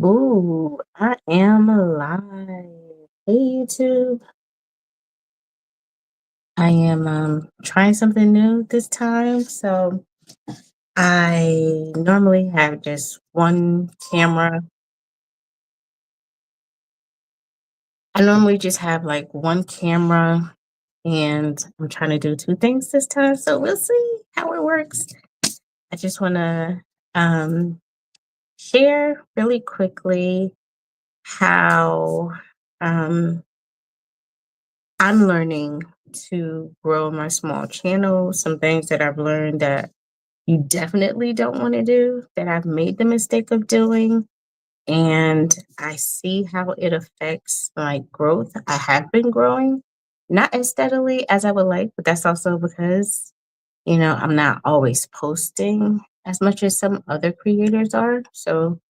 Ooh, I am alive. Hey, YouTube. I am trying something new this time. So I normally have just one camera. I normally just have like one camera, and I'm trying to do two things this time. So we'll see how it works. I just want to um, share really quickly how um, I'm learning to grow my small channel, some things that I've learned that you definitely don't want to do, that I've made the mistake of doing. And I see how it affects my growth. I have been growing, not as steadily as I would like, but that's also because, I'm not always posting as much as some other creators are. So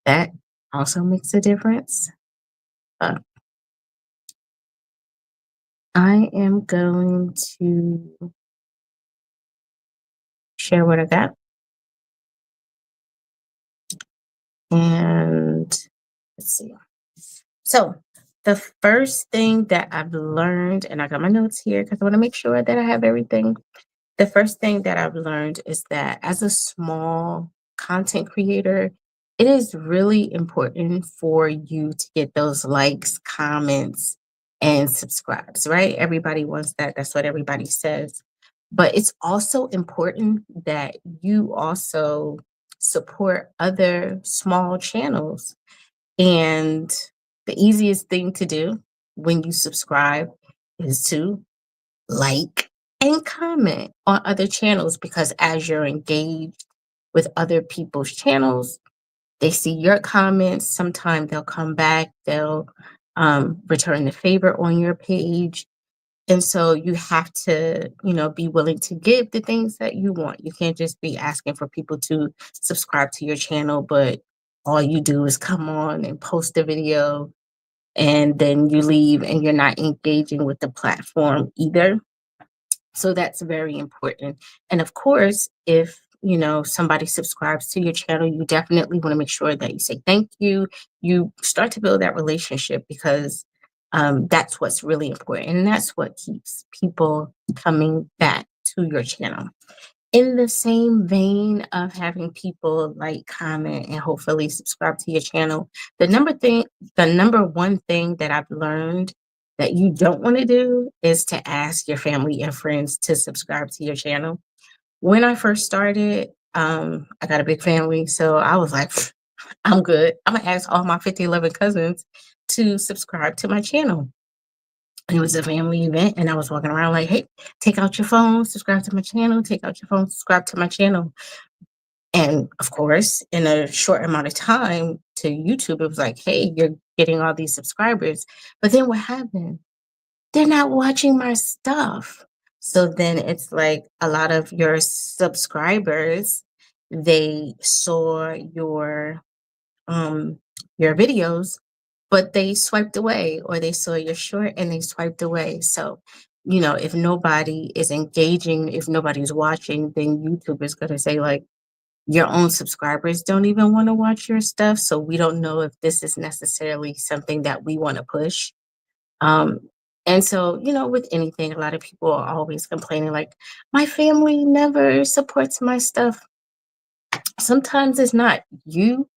that also makes a difference. But I am going to share what I got. And let's see. So, the first thing that I've learned, and I got my notes here because I want to make sure that I have everything. The first thing that I've learned is that as a small content creator, it is really important for you to get those likes, comments, and subscribes, right? Everybody wants that. That's what everybody says. But it's also important that you also support other small channels. And the easiest thing to do when you subscribe is to like and comment on other channels, because as you're engaged with other people's channels, they see your comments. Sometimes they'll come back, they'll return the favor on your page. And so you have to, be willing to give the things that you want. You can't just be asking for people to subscribe to your channel, but all you do is come on and post a video and then you leave and you're not engaging with the platform either. So that's very important. And of course, if somebody subscribes to your channel, you definitely want to make sure that you say thank you. You start to build that relationship, because that's what's really important. And that's what keeps people coming back to your channel. In the same vein of having people like, comment, and hopefully subscribe to your channel, the number one thing that I've learned that you don't want to do is to ask your family and friends to subscribe to your channel. When I first started, I got a big family, so I was like, I'm good. I'm gonna ask all my 50, 11 cousins to subscribe to my channel. It was a family event, and I was walking around like, hey, take out your phone, subscribe to my channel, take out your phone, subscribe to my channel. And of course, in a short amount of time to YouTube, it was like, hey, you're getting all these subscribers. But then what happened? They're not watching my stuff. So then it's like a lot of your subscribers, they saw your videos, but they swiped away, or they saw your short and they swiped away. So, if nobody is engaging, if nobody's watching, then YouTube is going to say, like, your own subscribers don't even want to watch your stuff. So we don't know if this is necessarily something that we want to push. Um, and so, with anything, a lot of people are always complaining, like, my family never supports my stuff. Sometimes it's not you.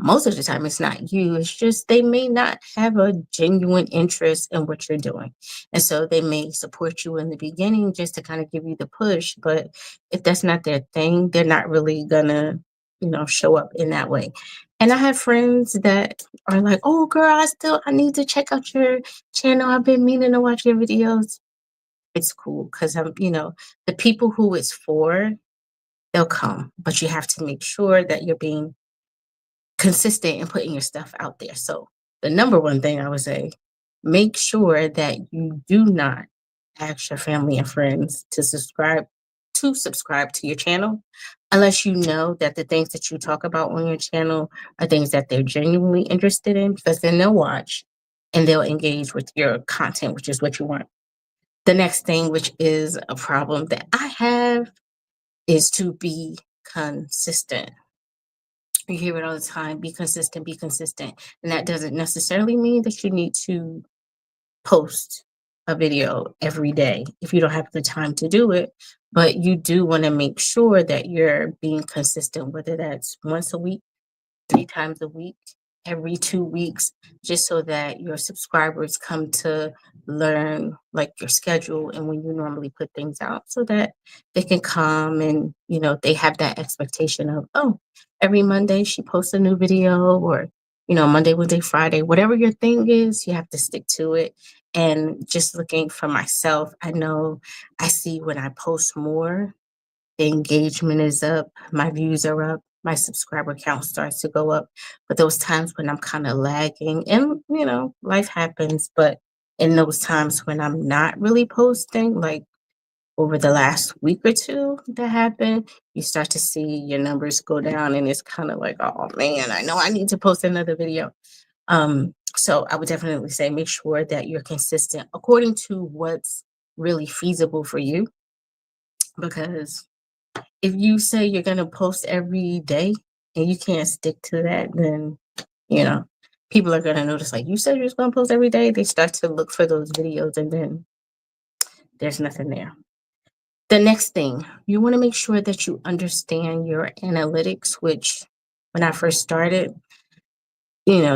Most of the time, it's not you. It's just they may not have a genuine interest in what you're doing. And so they may support you in the beginning just to kind of give you the push. But if that's not their thing, they're not really gonna, show up in that way. And I have friends that are like, oh, girl, I need to check out your channel. I've been meaning to watch your videos. It's cool because the people who it's for, they'll come, but you have to make sure that you're being consistent in putting your stuff out there. So the number one thing I would say, make sure that you do not ask your family and friends to subscribe to your channel, unless you know that the things that you talk about on your channel are things that they're genuinely interested in, because then they'll watch and they'll engage with your content, which is what you want. The next thing, which is a problem that I have, is to be consistent. You hear it all the time, be consistent, be consistent. And that doesn't necessarily mean that you need to post a video every day if you don't have the time to do it. But you do want to make sure that you're being consistent, whether that's once a week, 3 times a week, every 2 weeks, just so that your subscribers come to learn like your schedule and when you normally put things out so that they can come and, they have that expectation of, oh, every Monday she posts a new video or, Monday, Wednesday, Friday, whatever your thing is, you have to stick to it. And just looking for myself, I know I see when I post more, the engagement is up, my views are up, my subscriber count starts to go up. But those times when I'm kind of lagging, and life happens, but in those times when I'm not really posting, like over the last week or two that happened, you start to see your numbers go down, and it's kind of like, oh man, I know I need to post another video. So I would definitely say make sure that you're consistent according to what's really feasible for you, because if you say you're gonna post every day and you can't stick to that, then you know people are gonna notice. Like, you said you're just gonna post every day. They start to look for those videos, and then there's nothing there. The next thing, you want to make sure that you understand your analytics. Which, when I first started,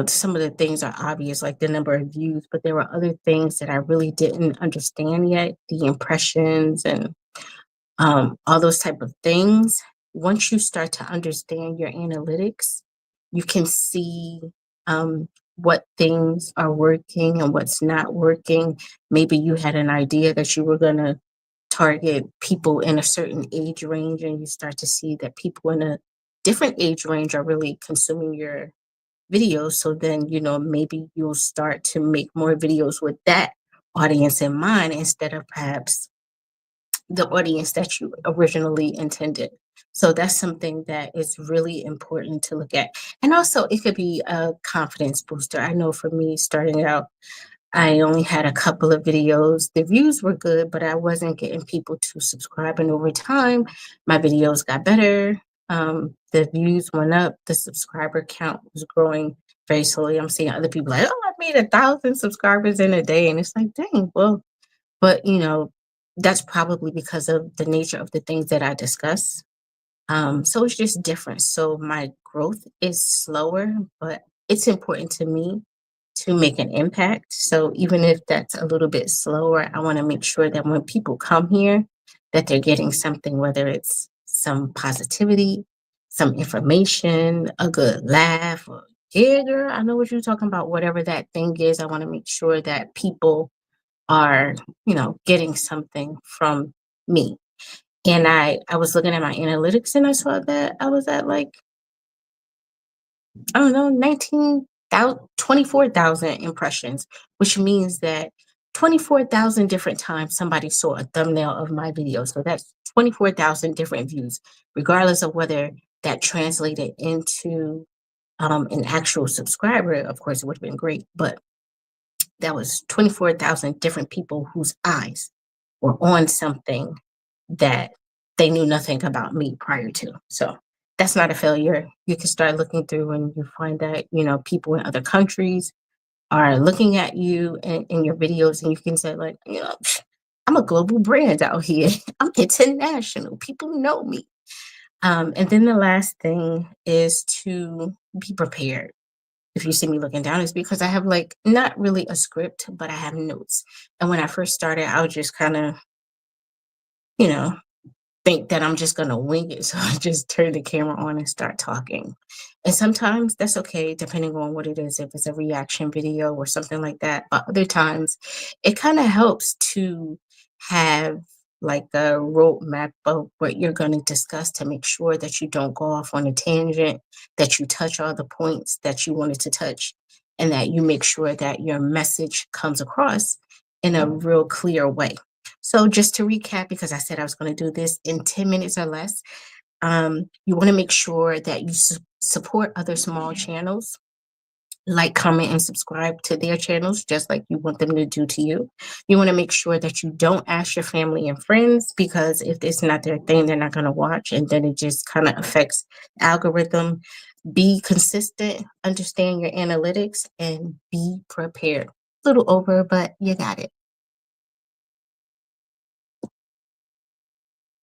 some of the things are obvious, like the number of views, but there were other things that I really didn't understand yet. The impressions and all those type of things. Once you start to understand your analytics, you can see what things are working and what's not working. Maybe you had an idea that you were going to target people in a certain age range, and you start to see that people in a different age range are really consuming your videos. So then, maybe you'll start to make more videos with that audience in mind instead of perhaps the audience that you originally intended. So that's something that is really important to look at. And also, it could be a confidence booster. I know for me, starting out, I only had a couple of videos. The views were good, but I wasn't getting people to subscribe. And over time, my videos got better. The views went up. The subscriber count was growing very slowly. I'm seeing other people like, oh, I made 1,000 subscribers in a day. And it's like, dang, well, but, that's probably because of the nature of the things that I discuss. So it's just different. So my growth is slower, but it's important to me to make an impact. So even if that's a little bit slower, I want to make sure that when people come here, that they're getting something, whether it's some positivity, some information, a good laugh, or yeah, girl, I know what you're talking about, whatever that thing is. I want to make sure that people are, getting something from me. And I was looking at my analytics and I saw that I was at like, I don't know, 24,000 impressions, which means that 24,000 different times somebody saw a thumbnail of my video. So that's 24,000 different views, regardless of whether that translated into an actual subscriber. Of course, it would have been great, but that was 24,000 different people whose eyes were on something that they knew nothing about me prior to. So that's not a failure. You can start looking through and you find that, people in other countries are looking at you and in your videos, and you can say, like, I'm a global brand out here. I'm international. People know me. And then the last thing is to be prepared. If you see me looking down, it's because I have like not really a script, but I have notes. And when I first started, I would just kind of, you know, think that I'm just gonna wing it. So I just turn the camera on and start talking. And sometimes that's okay, depending on what it is, if it's a reaction video or something like that. But other times it kind of helps to have like a roadmap of what you're going to discuss to make sure that you don't go off on a tangent, that you touch all the points that you wanted to touch, and that you make sure that your message comes across in a real clear way. So just to recap, because I said I was going to do this in 10 minutes or less, you want to make sure that you support other small channels, like, comment, and subscribe to their channels, just like you want them to do to you. You want to make sure that you don't ask your family and friends, because if it's not their thing, they're not going to watch, and then it just kind of affects the algorithm. Be consistent, understand your analytics, and be prepared. Little over, but you got it.